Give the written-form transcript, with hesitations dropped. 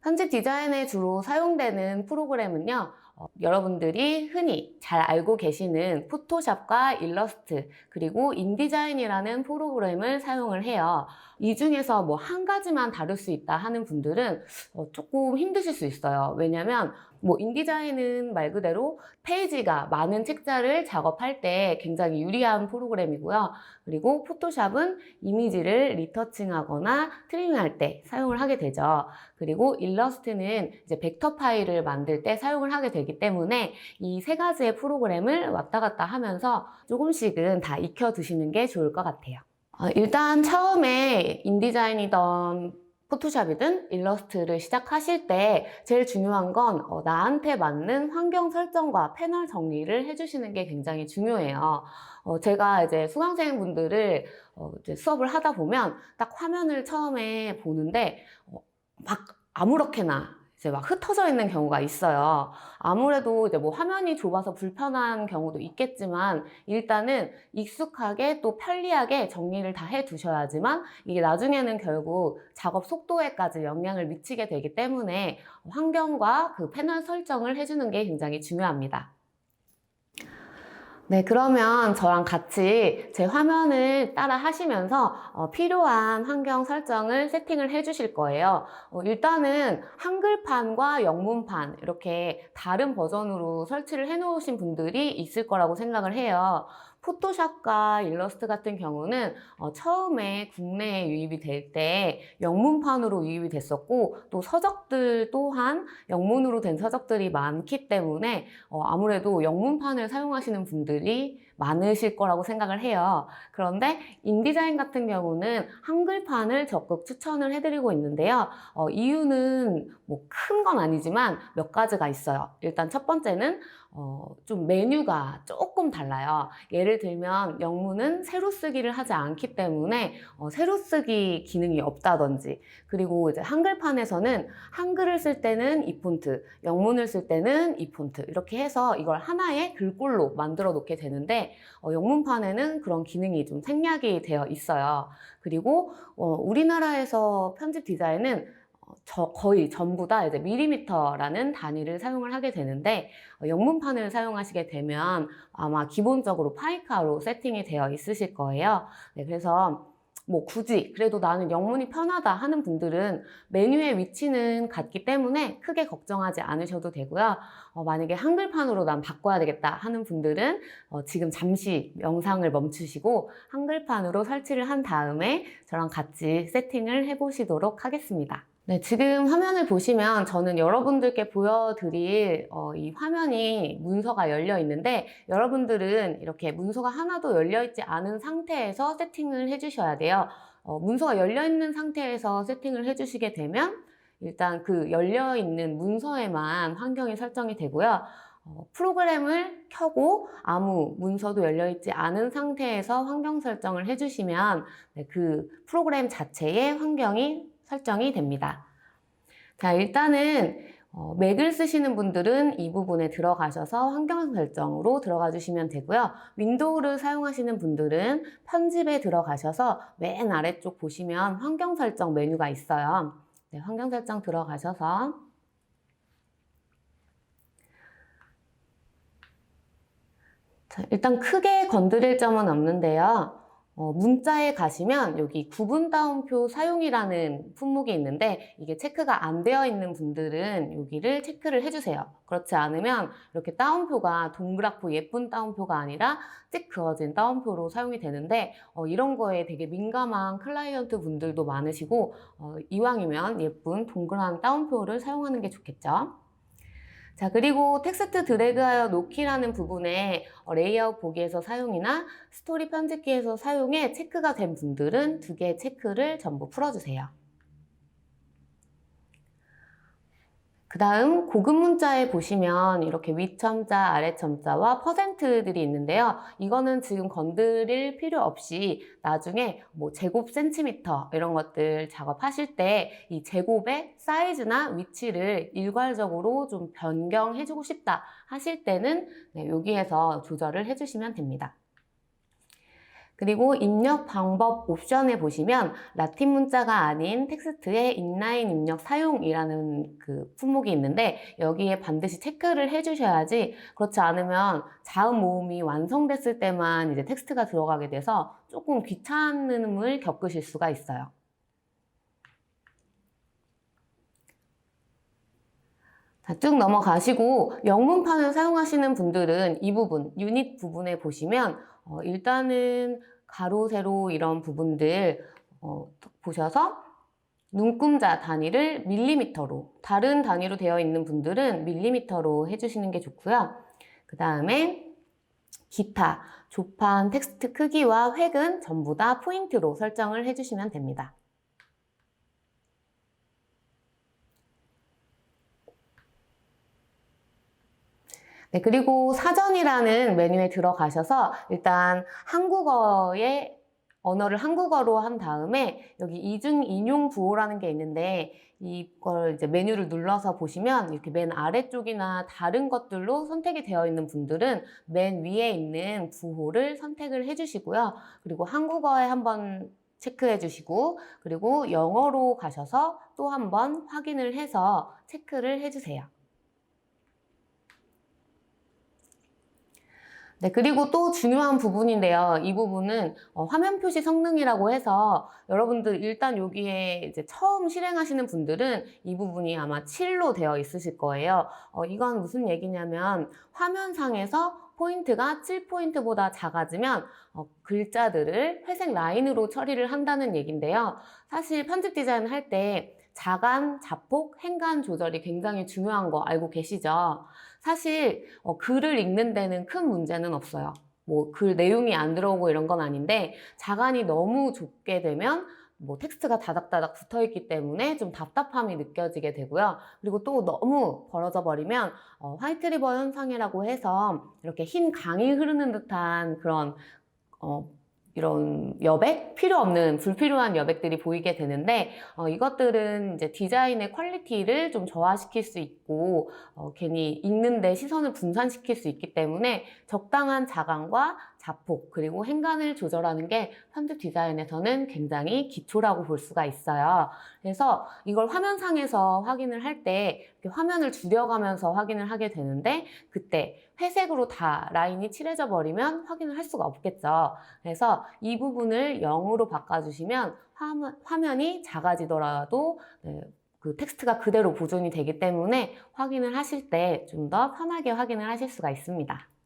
편집 디자인에 주로 사용되는 프로그램은요, 여러분들이 흔히 잘 알고 계시는 포토샵과 일러스트, 그리고 인디자인이라는 프로그램을 사용을 해요. 이 중에서 뭐 한 가지만 다룰 수 있다 하는 분들은 조금 힘드실 수 있어요. 왜냐면 뭐 인디자인은 말 그대로 페이지가 많은 책자를 작업할 때 굉장히 유리한 프로그램이고요. 그리고 포토샵은 이미지를 리터칭하거나 트리밍할 때 사용을 하게 되죠. 그리고 일러스트는 이제 벡터 파일을 만들 때 사용을 하게 되기 때문에 이 세 가지의 프로그램을 왔다 갔다 하면서 조금씩은 다 익혀 두시는 게 좋을 것 같아요. 일단 처음에 인디자인이던 포토샵이든 일러스트를 시작하실 때 제일 중요한 건 나한테 맞는 환경 설정과 패널 정리를 해주시는 게 굉장히 중요해요. 제가 이제 수강생분들을 이제 수업을 하다 보면 딱 화면을 처음에 보는데 막 아무렇게나 이제 막 흩어져 있는 경우가 있어요. 아무래도 이제 뭐 화면이 좁아서 불편한 경우도 있겠지만 일단은 익숙하게 또 편리하게 정리를 다 해 두셔야지만 이게 나중에는 결국 작업 속도에까지 영향을 미치게 되기 때문에 환경과 그 패널 설정을 해주는 게 굉장히 중요합니다. 네, 그러면 저랑 같이 제 화면을 따라 하시면서 필요한 환경 설정을 세팅을 해 주실 거예요. 일단은 한글판과 영문판 이렇게 다른 버전으로 설치를 해 놓으신 분들이 있을 거라고 생각을 해요. 포토샵과 일러스트 같은 경우는 처음에 국내에 유입이 될 때 영문판으로 유입이 됐었고 또 서적들 또한 영문으로 된 서적들이 많기 때문에 아무래도 영문판을 사용하시는 분들이 많으실 거라고 생각을 해요. 그런데 인디자인 같은 경우는 한글판을 적극 추천을 해드리고 있는데요. 이유는 뭐 큰 건 아니지만 몇 가지가 있어요. 일단 첫 번째는 좀 메뉴가 조금 달라요. 예를 들면 영문은 세로 쓰기를 하지 않기 때문에 세로 쓰기 기능이 없다든지, 그리고 이제 한글판에서는 한글을 쓸 때는 이 폰트, 영문을 쓸 때는 이 폰트 이렇게 해서 이걸 하나의 글꼴로 만들어 놓게 되는데 영문판에는 그런 기능이 좀 생략이 되어 있어요. 그리고 우리나라에서 편집 디자인은 거의 전부 다 이제 밀리미터라는 단위를 사용을 하게 되는데 영문판을 사용하시게 되면 아마 기본적으로 파이카로 세팅이 되어 있으실 거예요. 네, 그래서 뭐 굳이 그래도 나는 영문이 편하다 하는 분들은 메뉴의 위치는 같기 때문에 크게 걱정하지 않으셔도 되고요. 만약에 한글판으로 난 바꿔야 되겠다 하는 분들은 지금 잠시 영상을 멈추시고 한글판으로 설치를 한 다음에 저랑 같이 세팅을 해보시도록 하겠습니다. 네, 지금 화면을 보시면 저는 여러분들께 보여드릴 이 화면이 문서가 열려 있는데 여러분들은 이렇게 문서가 하나도 열려 있지 않은 상태에서 세팅을 해주셔야 돼요. 문서가 열려 있는 상태에서 세팅을 해주시게 되면 일단 그 열려 있는 문서에만 환경이 설정이 되고요. 프로그램을 켜고 아무 문서도 열려 있지 않은 상태에서 환경 설정을 해주시면 네, 그 프로그램 자체의 환경이 설정이 됩니다. 자, 일단은 맥을 쓰시는 분들은 이 부분에 들어가셔서 환경 설정으로 들어가 주시면 되고요. 윈도우를 사용하시는 분들은 편집에 들어가셔서 맨 아래쪽 보시면 환경 설정 메뉴가 있어요. 네, 환경 설정 들어가셔서 자, 일단 크게 건드릴 점은 없는데요. 문자에 가시면 여기 구분 따옴표 사용이라는 품목이 있는데 이게 체크가 안 되어 있는 분들은 여기를 체크를 해주세요. 그렇지 않으면 이렇게 따옴표가 동그랗고 예쁜 따옴표가 아니라 찍 그어진 따옴표로 사용이 되는데 이런 거에 되게 민감한 클라이언트 분들도 많으시고 이왕이면 예쁜 동그란 따옴표를 사용하는 게 좋겠죠. 자, 그리고 텍스트 드래그하여 놓기라는 부분에 레이아웃 보기에서 사용이나 스토리 편집기에서 사용에 체크가 된 분들은 두 개의 체크를 전부 풀어주세요. 그 다음 고급 문자에 보시면 이렇게 윗첨자, 아래첨자와 퍼센트들이 있는데요. 이거는 지금 건드릴 필요 없이 나중에 뭐 제곱 센티미터 이런 것들 작업하실 때 이 제곱의 사이즈나 위치를 일괄적으로 좀 변경해주고 싶다 하실 때는 네, 여기에서 조절을 해주시면 됩니다. 그리고 입력 방법 옵션에 보시면 라틴 문자가 아닌 텍스트의 인라인 입력 사용이라는 그 품목이 있는데 여기에 반드시 체크를 해주셔야지, 그렇지 않으면 자음 모음이 완성됐을 때만 이제 텍스트가 들어가게 돼서 조금 귀찮음을 겪으실 수가 있어요. 자, 쭉 넘어가시고 영문판을 사용하시는 분들은 이 부분, 유닛 부분에 보시면 일단은 가로, 세로 이런 부분들 보셔서 눈금자 단위를 밀리미터로, 다른 단위로 되어 있는 분들은 밀리미터로 해주시는 게 좋고요. 그 다음에 기타, 조판 텍스트 크기와 획은 전부 다 포인트로 설정을 해주시면 됩니다. 네, 그리고 사전이라는 메뉴에 들어가셔서 일단 한국어의 언어를 한국어로 한 다음에 여기 이중 인용 부호라는 게 있는데 이걸 이제 메뉴를 눌러서 보시면 이렇게 맨 아래쪽이나 다른 것들로 선택이 되어 있는 분들은 맨 위에 있는 부호를 선택을 해주시고요. 그리고 한국어에 한번 체크해 주시고, 그리고 영어로 가셔서 또 한번 확인을 해서 체크를 해주세요. 네, 그리고 또 중요한 부분인데요. 이 부분은 화면 표시 성능이라고 해서 여러분들 일단 여기에 이제 처음 실행하시는 분들은 이 부분이 아마 7로 되어 있으실 거예요. 이건 무슨 얘기냐면 화면상에서 포인트가 7포인트보다 작아지면 글자들을 회색 라인으로 처리를 한다는 얘기인데요. 사실 편집 디자인 할 때 자간, 자폭, 행간 조절이 굉장히 중요한 거 알고 계시죠? 사실 글을 읽는 데는 큰 문제는 없어요. 뭐 글 내용이 안 들어오고 이런 건 아닌데 자간이 너무 좁게 되면 뭐 텍스트가 다닥다닥 붙어 있기 때문에 좀 답답함이 느껴지게 되고요. 그리고 또 너무 벌어져 버리면 화이트 리버 현상이라고 해서 이렇게 흰 강이 흐르는 듯한 그런 이런 여백? 필요 없는 불필요한 여백들이 보이게 되는데 이것들은 이제 디자인의 퀄리티를 좀 저하시킬 수 있고 괜히 읽는데 시선을 분산시킬 수 있기 때문에 적당한 자강과 자폭 그리고 행간을 조절하는 게 편집 디자인에서는 굉장히 기초라고 볼 수가 있어요. 그래서 이걸 화면상에서 확인을 할 때 화면을 줄여가면서 확인을 하게 되는데 그때 회색으로 다 라인이 칠해져 버리면 확인을 할 수가 없겠죠. 그래서 이 부분을 0으로 바꿔주시면 화면이 작아지더라도 그 텍스트가 그대로 보존이 되기 때문에 확인을 하실 때 좀 더 편하게 확인을 하실 수가 있습니다.